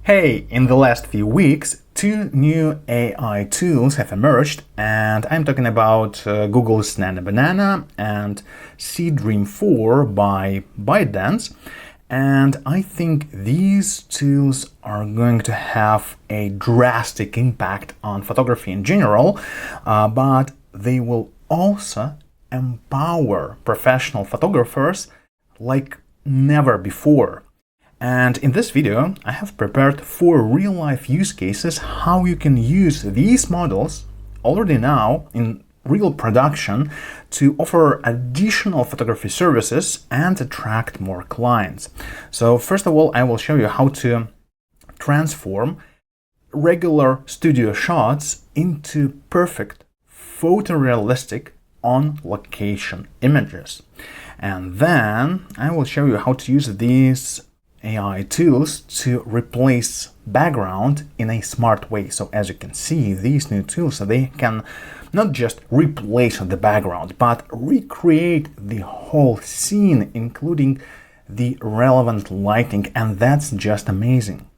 Hey, in the last few weeks, two new AI tools have emerged, and I'm talking about Google's Nano and Seedream 4 by ByteDance. And I think these tools are going to have a drastic impact on photography in general, but they will also empower professional photographers like never before. And in this video, I have prepared 4 real-life use cases how you can use these models already now in real production to offer additional photography services and attract more clients. So first of all, I will show you how to transform regular studio shots into perfect photorealistic on-location images. And then I will show you how to use these AI tools to replace background in a smart way. So as you can see, these new tools, they can not just replace the background, but recreate the whole scene, including the relevant lighting, and that's just amazing.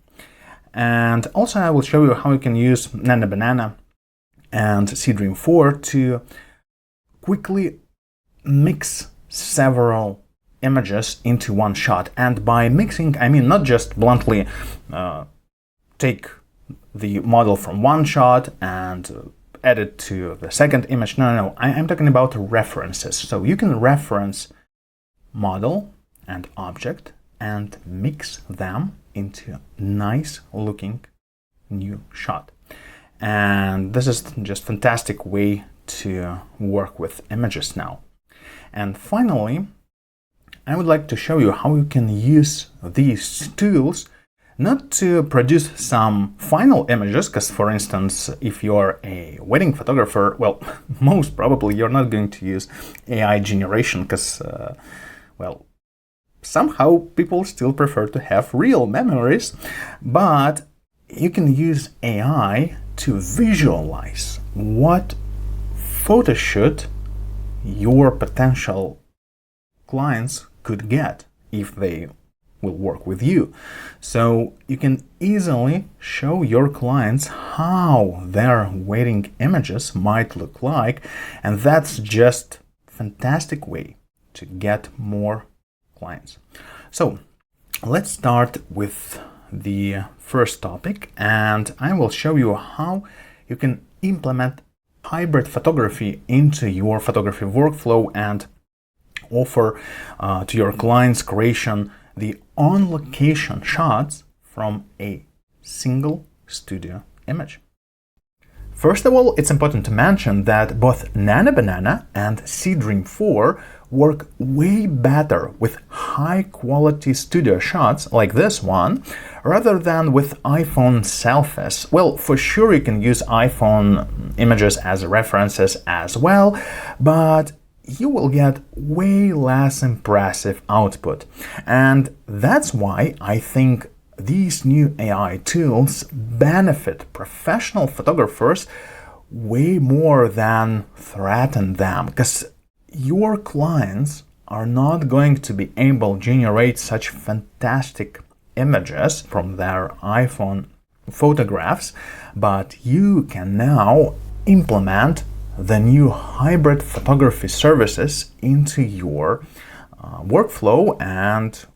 And also I will show you how you can use Nano and Seedream 4 to quickly mix several images into one shot. And by mixing, I mean not just bluntly take the model from one shot and add it to the second image. No, I'm talking about references. So you can reference model and object and mix them into a nice looking new shot. And this is just fantastic way to work with images now. And finally, I would like to show you how you can use these tools not to produce some final images, because for instance, if you're a wedding photographer, well, most probably you're not going to use AI generation because, well, somehow people still prefer to have real memories, but you can use AI to visualize what photo shoot your potential clients could get if they will work with you. So you can easily show your clients how their wedding images might look like, and that's just a fantastic way to get more clients. So let's start with the first topic, and I will show you how you can implement hybrid photography into your photography workflow and offer to your clients creation the on-location shots from a single studio image. First of all, it's important to mention that both Nano and Seedream 4 work way better with high-quality studio shots like this one, rather than with iPhone selfies. Well, for sure you can use iPhone images as references as well, but you will get way less impressive output. And that's why I think these new AI tools benefit professional photographers way more than threaten them, because your clients are not going to be able to generate such fantastic images from their iPhone photographs, but you can now implement the new hybrid photography services into your workflow and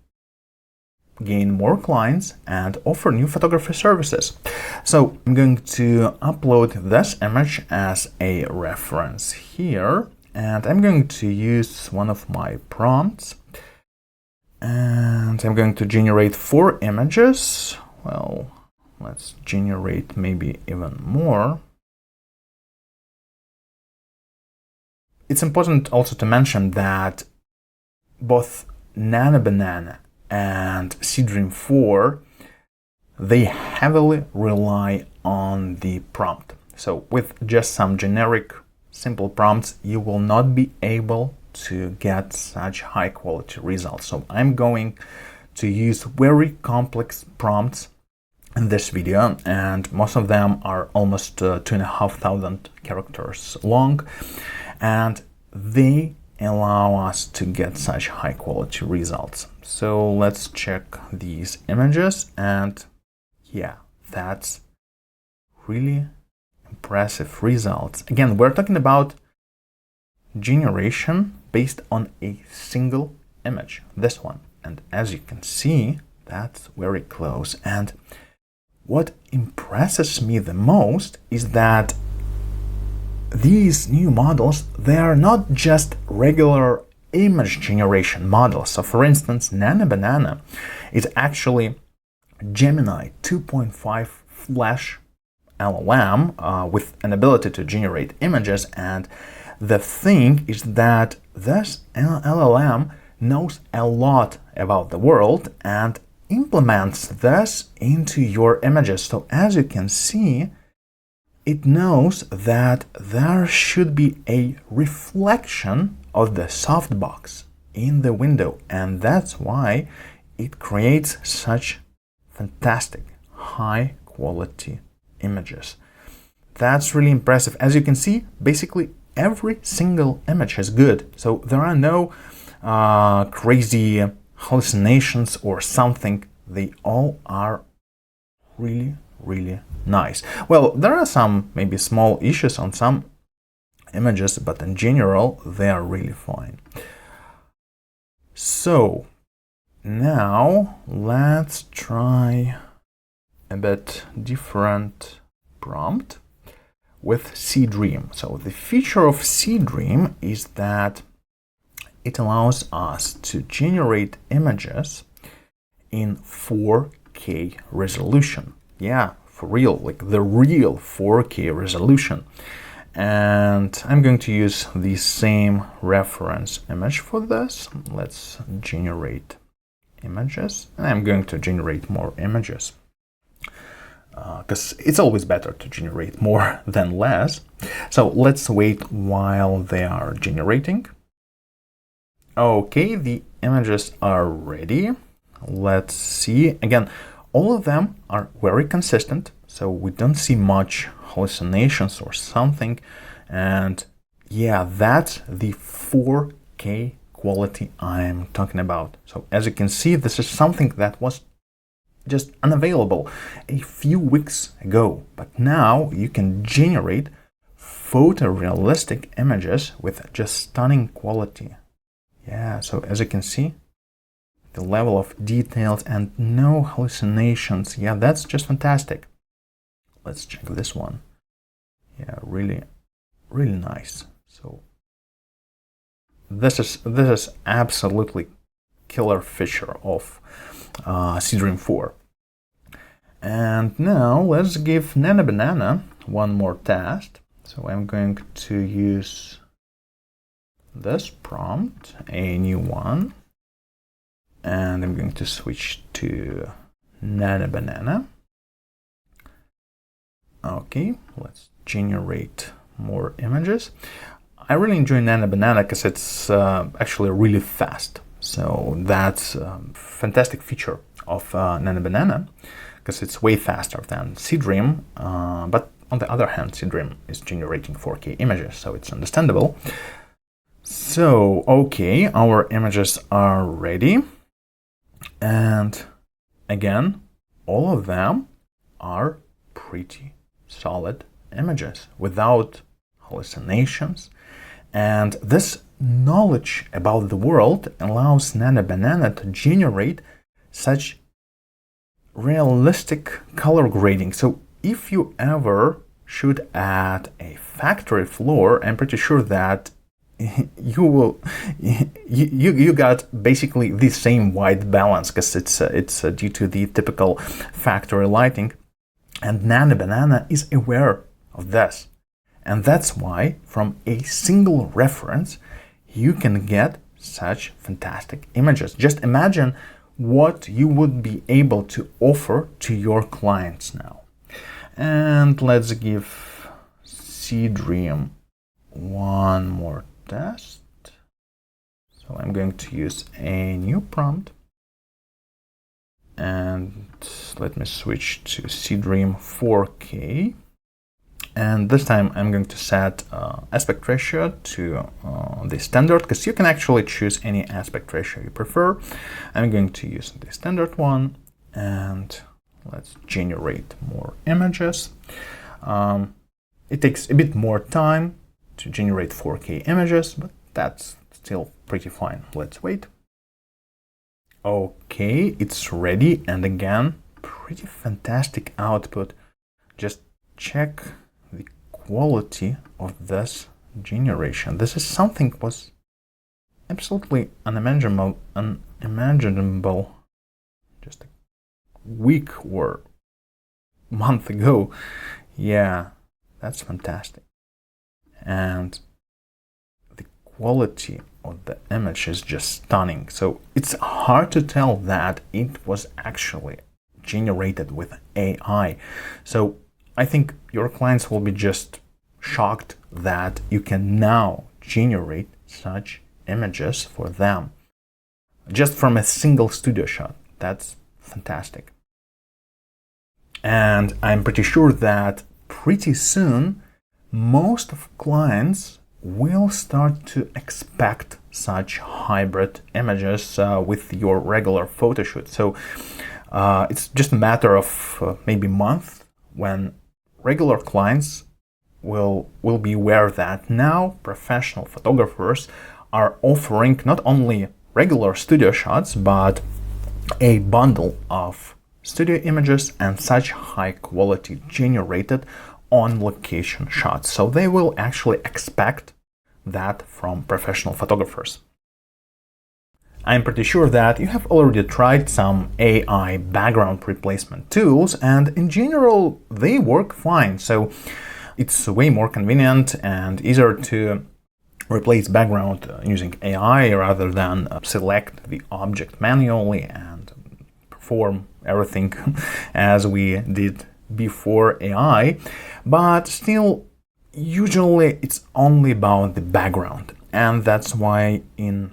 gain more clients and offer new photography services. So I'm going to upload this image as a reference here, and I'm going to use one of my prompts, and I'm going to generate 4 images. Well, let's generate maybe even more. It's important also to mention that both Nano and Seedream 4, they heavily rely on the prompt. So with just some generic simple prompts, you will not be able to get such high quality results. So I'm going to use very complex prompts in this video, and most of them are almost 2,500 characters long, and they allow us to get such high quality results. So let's check these images, and yeah, that's really impressive results. Again, we're talking about generation based on a single image, this one. And as you can see, that's very close. And what impresses me the most is that these new models, they are not just regular image generation models. So for instance, Nano Banana is actually Gemini 2.5 Flash LLM with an ability to generate images. And the thing is that this LLM knows a lot about the world and implements this into your images. So as you can see, it knows that there should be a reflection of the softbox in the window, and that's why it creates such fantastic high quality images. That's really impressive. As you can see, basically every single image is good, so there are no crazy hallucinations or something. They all are really nice. Well, there are some maybe small issues on some images, but in general they are really fine. So now let's try a bit different prompt with Seedream. So the feature of Seedream is that it allows us to generate images in 4K resolution. Yeah, for real, like the real 4K resolution. And I'm going to use the same reference image for this. Let's generate images. And I'm going to generate more images, because it's always better to generate more than less. So let's wait while they are generating. Okay, the images are ready. Let's see. Again, all of them are very consistent, so we don't see much hallucinations or something. And yeah, that's the 4K quality I'm talking about. So as you can see, this is something that was just unavailable a few weeks ago, but now you can generate photorealistic images with just stunning quality. Yeah, so as you can see, the level of details and no hallucinations. Yeah, that's just fantastic. Let's check this one. Yeah, really nice. So this is absolutely killer feature of Seedream 4. And now let's give Nano Banana one more test. So I'm going to use this prompt, a new one, and I'm going to switch to Nano Banana. Okay, let's generate more images. I really enjoy Nano Banana because it's actually really fast. So that's a fantastic feature of Nano Banana, because it's way faster than Seedream. But on the other hand, Seedream is generating 4K images, so it's understandable. So, okay, our images are ready. And again, all of them are pretty solid images without hallucinations. And this knowledge about the world allows Nano Banana to generate such realistic color grading. So if you ever shoot at a factory floor, I'm pretty sure that you got basically the same white balance, because it's due to the typical factory lighting, and Nano Banana is aware of this, and that's why from a single reference you can get such fantastic images. Just imagine what you would be able to offer to your clients now. And let's give Seedream one more test. So I'm going to use a new prompt, and let me switch to Seedream 4K. And this time I'm going to set aspect ratio to the standard, because you can actually choose any aspect ratio you prefer. I'm going to use the standard one, and let's let's generate more images. It takes a bit more time to generate 4K images, but that's still pretty fine. Let's wait. Okay, it's ready, and again, pretty fantastic output. Just check the quality of this generation. This is something was absolutely unimaginable just a week or month ago. Yeah, that's fantastic. And the quality of the image is just stunning. So it's hard to tell that it was actually generated with AI. So I think your clients will be just shocked that you can now generate such images for them just from a single studio shot. That's fantastic. And I'm pretty sure that pretty soon most of clients will start to expect such hybrid images with your regular photo shoot. So it's just a matter of maybe a month when regular clients will be aware that now professional photographers are offering not only regular studio shots, but a bundle of studio images and such high quality generated on location shots. So they will actually expect that from professional photographers. I'm pretty sure that you have already tried some AI background replacement tools, and in general they work fine. So it's way more convenient and easier to replace background using AI rather than select the object manually and perform everything as we did before AI. But still, usually it's only about the background, and that's why in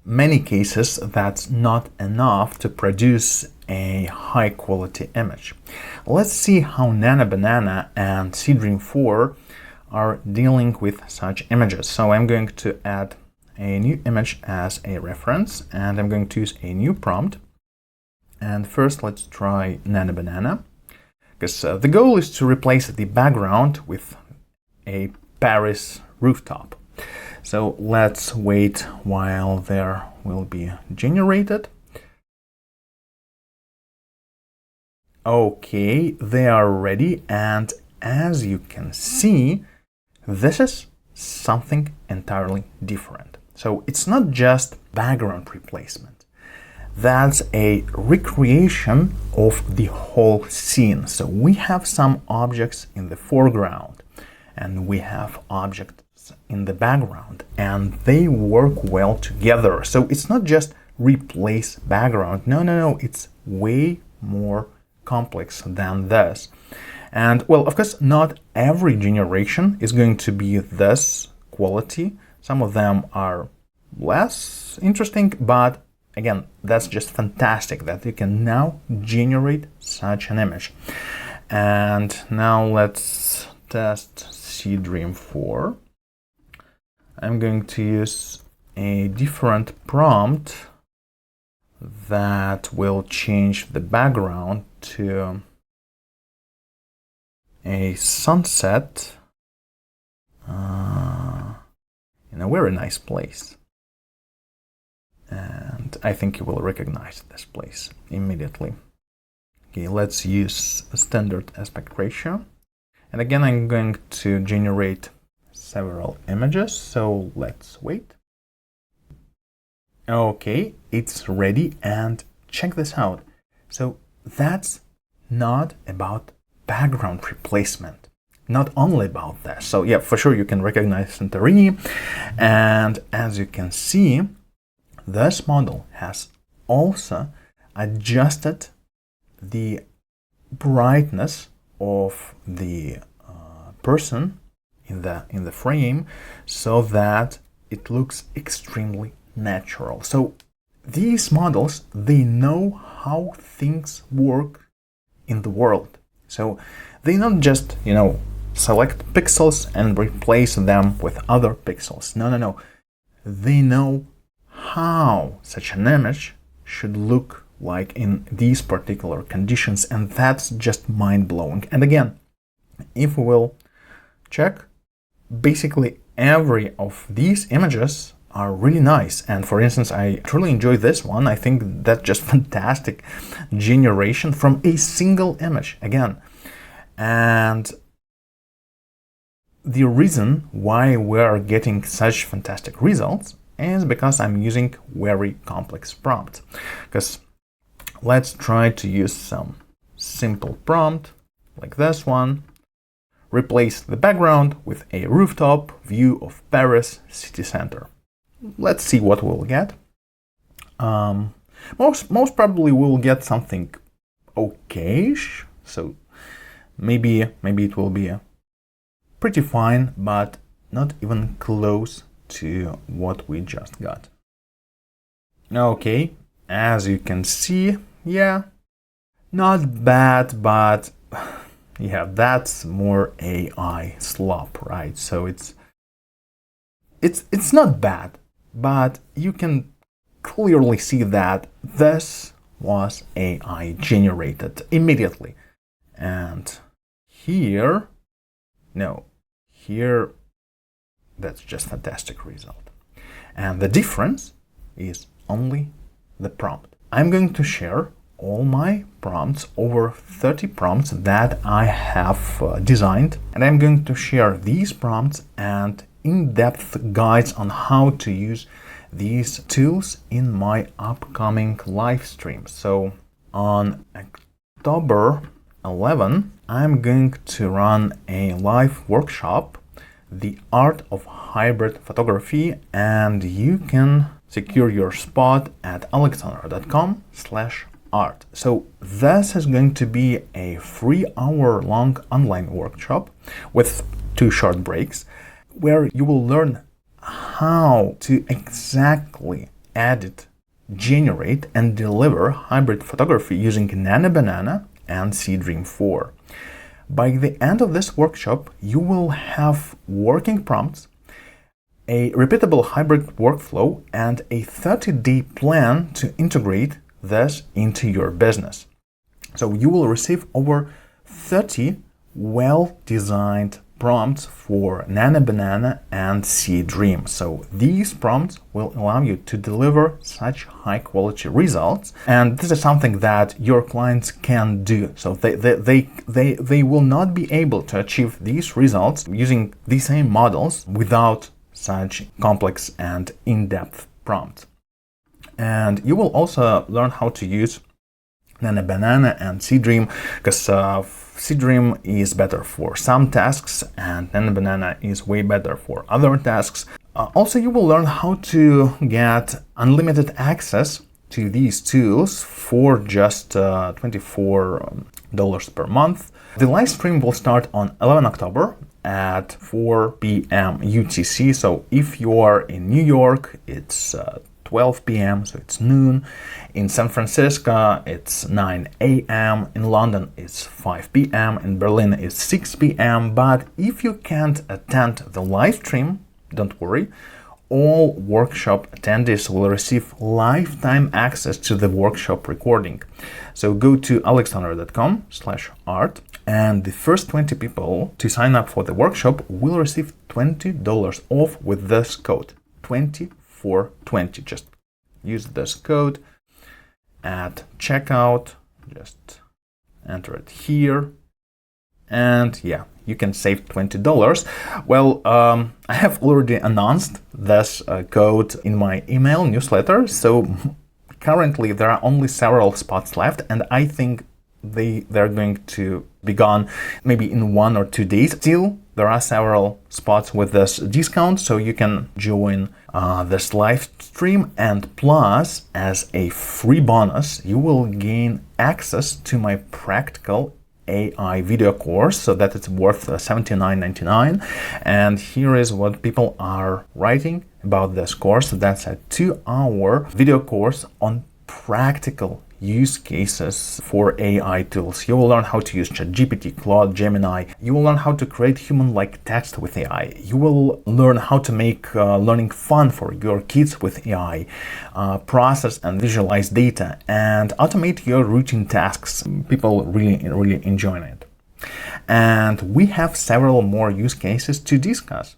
many cases that's not enough to produce a high quality image. Let's see how Nano Banana and Seedream 4 are dealing with such images. So I'm going to add a new image as a reference, and I'm going to use a new prompt. And first let's try Nano Banana, because the goal is to replace the background with a Paris rooftop. So let's wait while there will be generated. Okay, they are ready, and as you can see, this is something entirely different. So it's not just background replacement. That's a recreation of the whole scene. So we have some objects in the foreground and we have objects in the background, and they work well together. So it's not just replace background. No, it's way more complex than this. And well, of course, not every generation is going to be this quality. Some of them are less interesting, but again, that's just fantastic that you can now generate such an image. And now let's test Seedream 4. I'm going to use a different prompt that will change the background to a sunset in a very nice place. And I think you will recognize this place immediately. Okay, let's use a standard aspect ratio. And again, I'm going to generate several images, so let's wait. Okay, it's ready, and check this out. So that's not about background replacement, not only about that. So yeah, for sure you can recognize Santorini, and as you can see, this model has also adjusted the brightness of the person in the frame so that it looks extremely natural. So these models, they know how things work in the world. So they not just, select pixels and replace them with other pixels. No. They know how such an image should look like in these particular conditions, and that's just mind-blowing. And again, if we will check, basically every of these images are really nice. And for instance, I truly enjoy this one. I think that's just fantastic generation from a single image again. And the reason why we're getting such fantastic results is because I'm using very complex prompts. Because let's try to use some simple prompt like this one. Replace the background with a rooftop view of Paris city center. Let's see what we'll get. Most probably we'll get something okayish. So maybe it will be pretty fine, but not even close to what we just got. Okay, as you can see, yeah, not bad, but yeah, that's more AI slop, right? So it's not bad, but you can clearly see that this was AI generated immediately. And here, that's just fantastic result. And the difference is only the prompt. I'm going to share all my prompts, over 30 prompts that I have designed, and I'm going to share these prompts and in-depth guides on how to use these tools in my upcoming live stream. So on October 11, I'm going to run a live workshop, The Art of Hybrid Photography, and you can secure your spot at alexandra.com/art. So this is going to be a 3-hour-long online workshop with 2 short breaks, where you will learn how to exactly edit, generate, and deliver hybrid photography using Nano Banana and Seedream 4. By the end of this workshop, you will have working prompts, a repeatable hybrid workflow, and a 30-day plan to integrate this into your business. So you will receive over 30 well-designed prompts for Nano Banana and Seedream. So these prompts will allow you to deliver such high-quality results, and this is something that your clients can do. So they will not be able to achieve these results using the same models without such complex and in-depth prompts. And you will also learn how to use Nano Banana and Seedream, because Seedream is better for some tasks and Nano Banana is way better for other tasks. Also, you will learn how to get unlimited access to these tools for just $24 per month. The live stream will start on 11 October at 4 p.m. UTC. So if you are in New York, it's 12 p.m., so it's noon. In San Francisco, it's 9 a.m. In London, it's 5 p.m. In Berlin, it's 6 p.m. But if you can't attend the live stream, don't worry. All workshop attendees will receive lifetime access to the workshop recording. So go to alexandra.com/art, and the first 20 people to sign up for the workshop will receive $20 off with this code, 2420. Just use this code at checkout, just enter it here, and yeah, you can save $20. Well, I have already announced this code in my email newsletter, so currently there are only several spots left, and I think they're going to be gone maybe in 1 or 2 days. Still, there are several spots with this discount, so you can join this live stream, and plus, as a free bonus, you will gain access to my practical AI video course, so that it's worth $79.99. And here is what people are writing about this course. That's a 2-hour video course on practical use cases for AI tools. You will learn how to use ChatGPT, Claude, Gemini. You will learn how to create human-like text with AI. You will learn how to make learning fun for your kids with AI, process and visualize data, and automate your routine tasks. People really enjoy it. And we have several more use cases to discuss.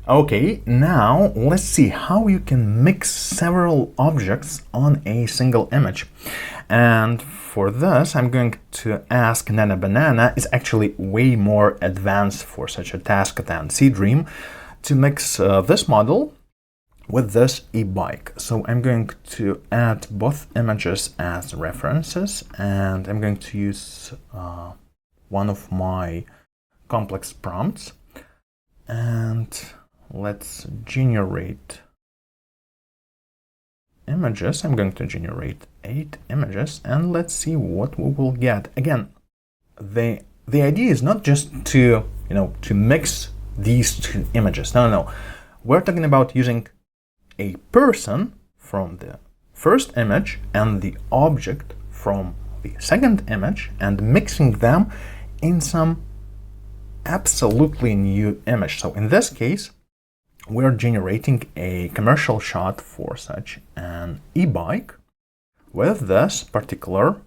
Okay, now let's see how you can mix several objects on a single image. And for this, I'm going to ask Nano Banana. It's actually way more advanced for such a task than Seedream, to mix this model with this e-bike. So I'm going to add both images as references, and I'm going to use one of my complex prompts, and let's generate images. I'm going to generate 8 images, and let's see what we will get. Again, the idea is not just to mix these two images. No. We're talking about using a person from the first image and the object from the second image and mixing them in some absolutely new image. So in this case, we're generating a commercial shot for such an e-bike with this particular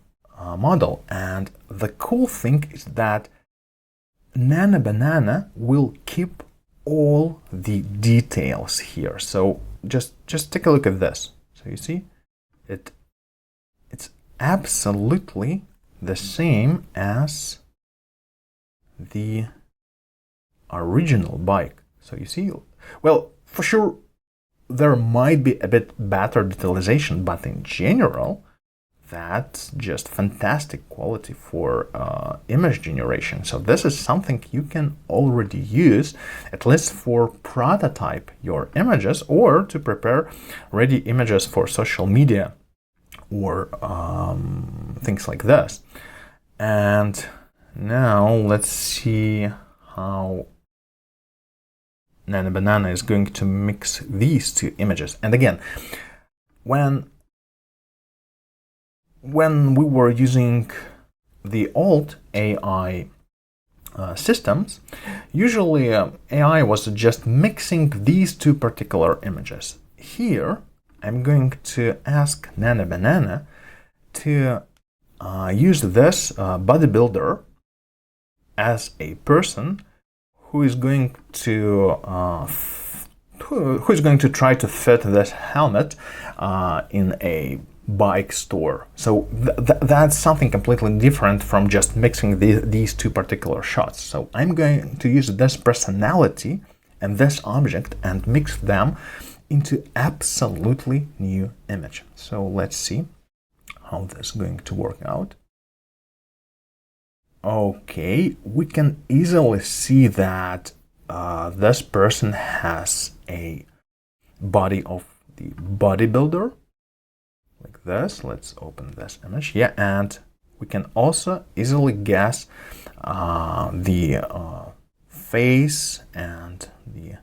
model. And the cool thing is that Nano Banana will keep all the details here. So just take a look at this. So you see, it's absolutely the same as the original bike. So you see, well, for sure, there might be a bit better detalization, but in general, that's just fantastic quality for image generation. So this is something you can already use, at least for prototype your images or to prepare ready images for social media or things like this. And now let's see how Nano Banana is going to mix these two images. And again, when we were using the old AI systems, usually AI was just mixing these two particular images. Here, I'm going to ask Nano Banana to use this bodybuilder as a person who is going to try to fit this helmet in a bike store. So that's something completely different from just mixing these two particular shots. So I'm going to use this personality and this object and mix them into absolutely new image. So let's see how this is going to work out. Okay, we can easily see that this person has a body of the bodybuilder, like this. Let's open this image. Yeah, and we can also easily guess the face and the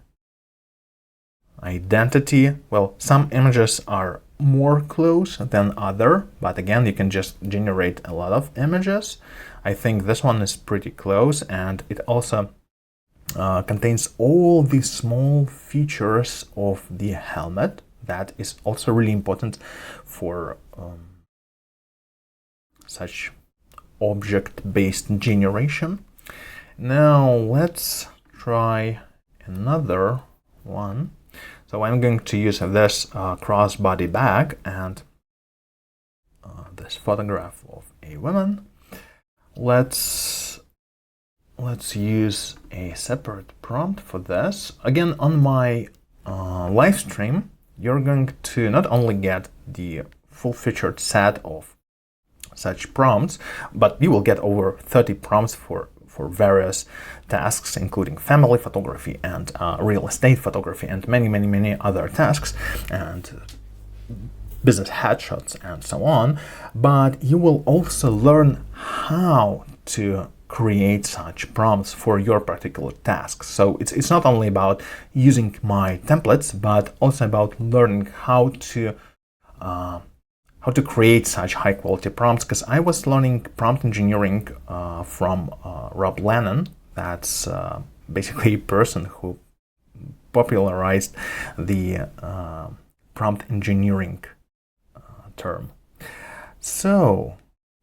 identity. Well, some images are more close than other, but again, you can just generate a lot of images. I think this one is pretty close, and it also contains all the small features of the helmet. That is also really important for such object-based generation. Now let's try another one. So I'm going to use this crossbody bag and this photograph of a woman. Let's use a separate prompt for this. Again, on my live stream, you're going to not only get the full-featured set of such prompts, but you will get over 30 prompts for various tasks, including family photography and real estate photography and many other tasks and business headshots and so on. But you will also learn how to create such prompts for your particular tasks. So it's not only about using my templates, but also about learning how how to create such high quality prompts, because I was learning prompt engineering from Rob Lennon. That's basically a person who popularized the prompt engineering term. So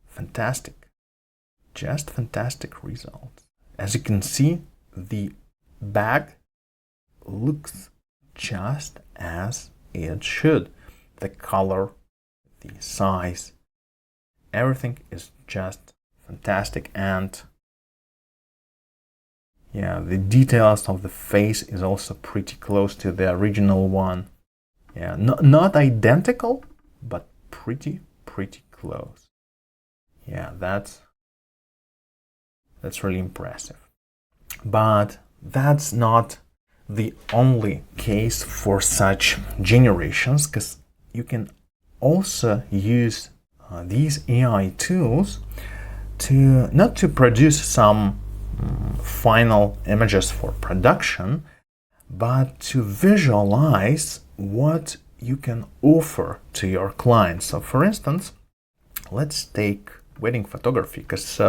fantastic, just fantastic results. As you can see, the bag looks just as it should. The color, the size, everything is just fantastic, and yeah, the details of the face is also pretty close to the original one. Yeah, not identical, but pretty close. Yeah, that's really impressive. But that's not the only case for such generations, because you can also use these AI tools to not to produce some final images for production, but to visualize what you can offer to your clients. So for instance, let's take wedding photography, because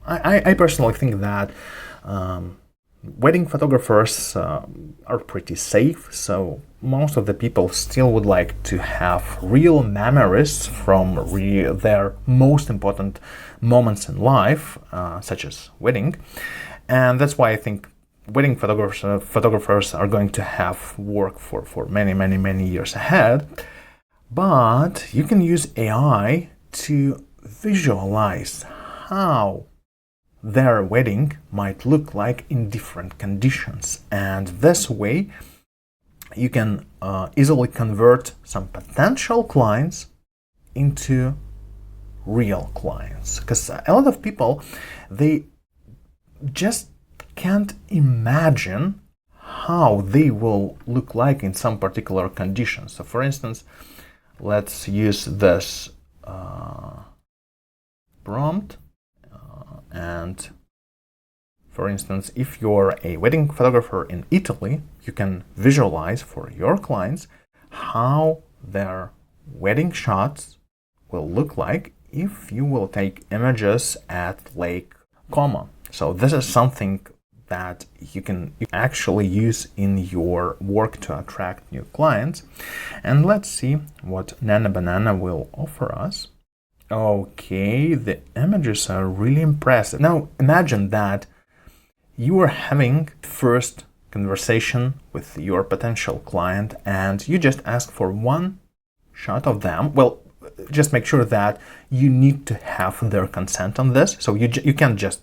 I personally think that wedding photographers are pretty safe, so most of the people still would like to have real memories from their most important moments in life, such as wedding. And that's why I think wedding photographers are going to have work for many years ahead. But you can use AI to visualize how their wedding might look like in different conditions, and this way you can easily convert some potential clients into real clients, because a lot of people, they just can't imagine how they will look like in some particular conditions. So for instance, let's use this prompt. And for instance, if you're a wedding photographer in Italy, you can visualize for your clients how their wedding shots will look like if you will take images at Lake Como. So this is something that you can actually use in your work to attract new clients. And let's see what Nano Banana will offer us. Okay, the images are really impressive. Now imagine that you are having first conversation with your potential client and you just ask for one shot of them. Well, just make sure that you need to have their consent on this. So you can't just,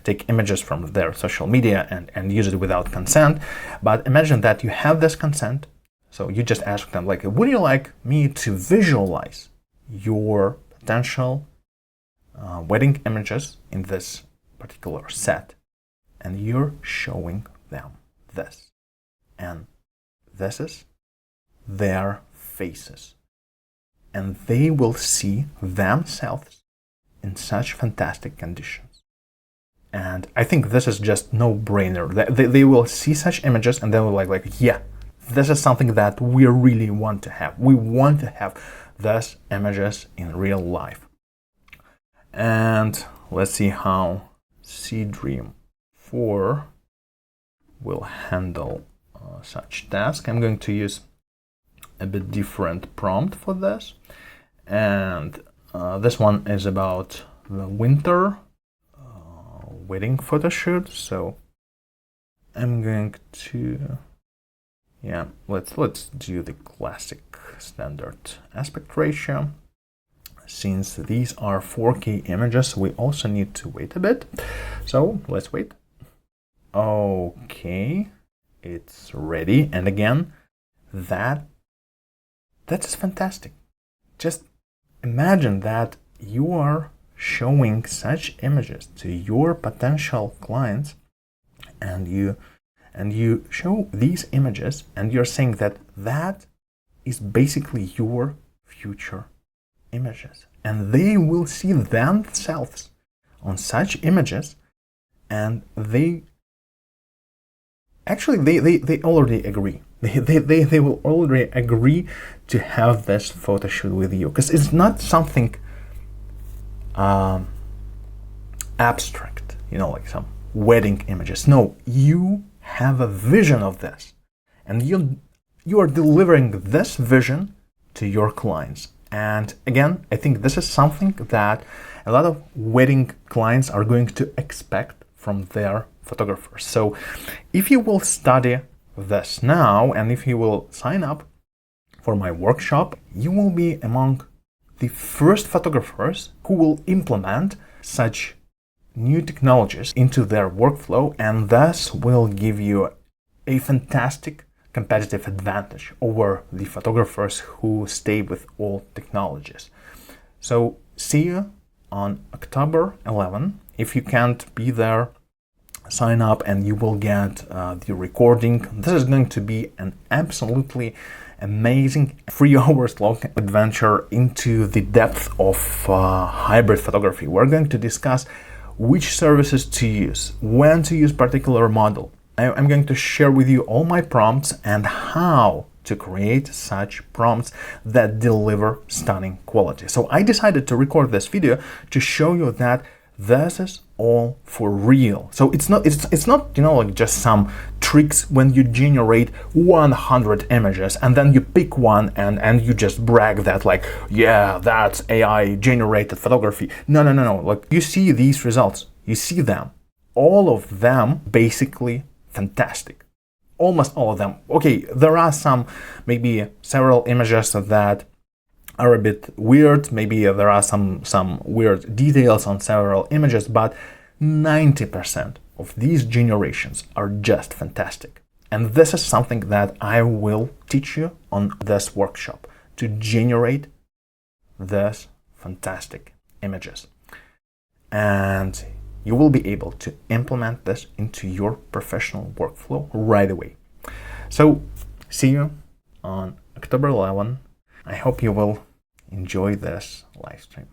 take images from their social media and use it without consent. But imagine that you have this consent. So you just ask them, like, would you like me to visualize your potential wedding images in this particular set? And you're showing them this. And this is their faces. And they will see themselves in such fantastic conditions. And I think this is just no-brainer. They will see such images and they will like, yeah, this is something that we really want to have. We want to have these images in real life. And let's see how Seedream 4 will handle such task. I'm going to use a bit different prompt for this. And this one is about the winter wedding photo shoot. So I'm going to, let's do the classic standard aspect ratio. Since these are 4K images, we also need to wait a bit. So let's wait. Okay, it's ready. And again, that's fantastic. Just imagine that you are showing such images to your potential clients, and you show these images and you're saying that is basically your future images, and they will see themselves on such images, and they already agree. They will already agree to have this photo shoot with you, because it's not something abstract, like some wedding images. No, you have a vision of this, and you are delivering this vision to your clients. And again, I think this is something that a lot of wedding clients are going to expect from their photographers. So if you will study this now, and if you will sign up for my workshop, you will be among the first photographers who will implement such new technologies into their workflow, and thus will give you a fantastic competitive advantage over the photographers who stay with old technologies. So see you on October 11. If you can't be there, sign up and you will get the recording. This is going to be an absolutely amazing 3 hours long adventure into the depth of hybrid photography. We're going to discuss which services to use, when to use particular model. I'm going to share with you all my prompts and how to create such prompts that deliver stunning quality. So I decided to record this video to show you that this is all for real. So it's not like just some tricks when you generate 100 images and then you pick one and you just brag that, like, yeah, that's AI generated photography. No. Like, you see these results, you see them, all of them basically fantastic. Almost all of them. Okay, there are some, maybe several images that are a bit weird. Maybe there are some weird details on several images, but 90% of these generations are just fantastic. And this is something that I will teach you on this workshop, to generate this fantastic images. And you will be able to implement this into your professional workflow right away. So see you on October 11. I hope you will enjoy this live stream.